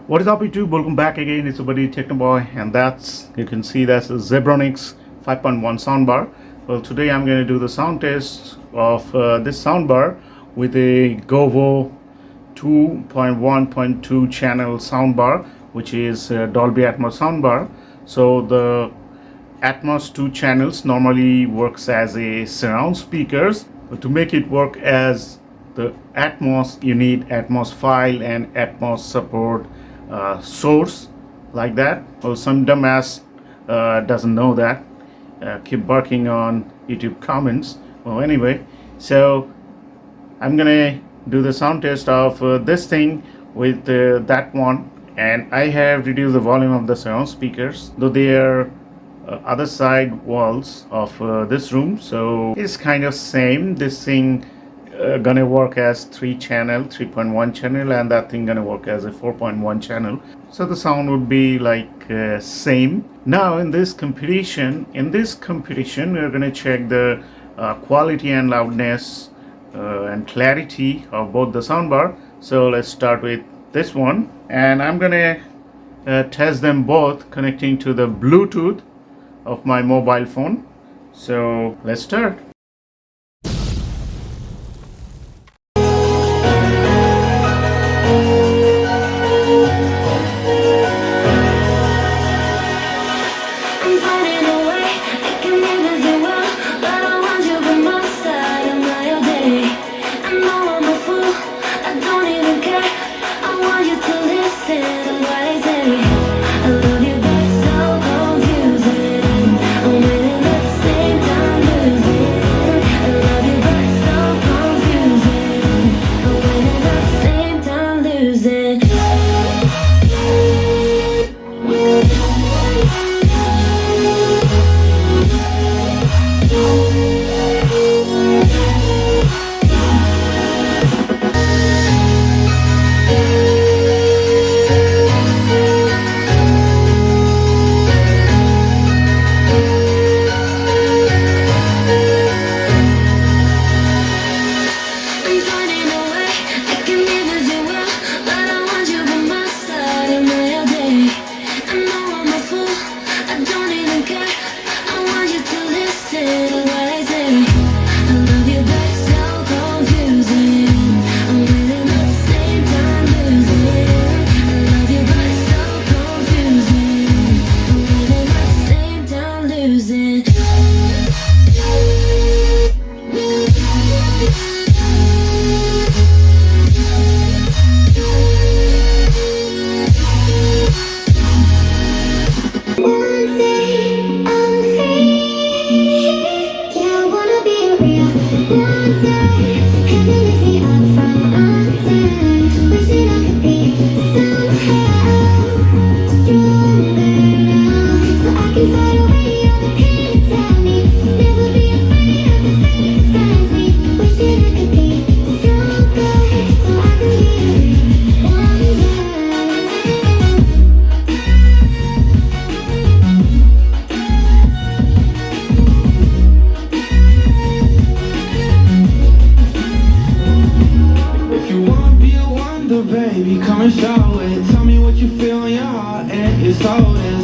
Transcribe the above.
What is up YouTube? Welcome back again. It's your buddy Technoboy, and you can see that's a Zebronics 5.1 soundbar. Well, today I'm going to do the sound test of this soundbar with a Govo 2.1.2 channel soundbar, which is Dolby Atmos soundbar. So the Atmos 2 channels normally works as a surround speakers, but to make it work as the Atmos, you need Atmos file and Atmos support source like that. Well, some dumbass doesn't know that. Keep barking on YouTube comments. Well, anyway, so I'm gonna do the sound test of this thing with that one, and I have reduced the volume of the surround speakers, though they are other side walls of this room, so it's kind of same. This thing gonna work as 3.1 channel, and that thing gonna work as a 4.1 channel, so the sound would be like same. Now in this competition we're gonna check the quality and loudness and clarity of both the soundbar. So let's start with this one, and I'm gonna test them both connecting to the Bluetooth of my mobile phone. So let's start. Baby, come and show it. Tell me what you feel in your heart and your soul is.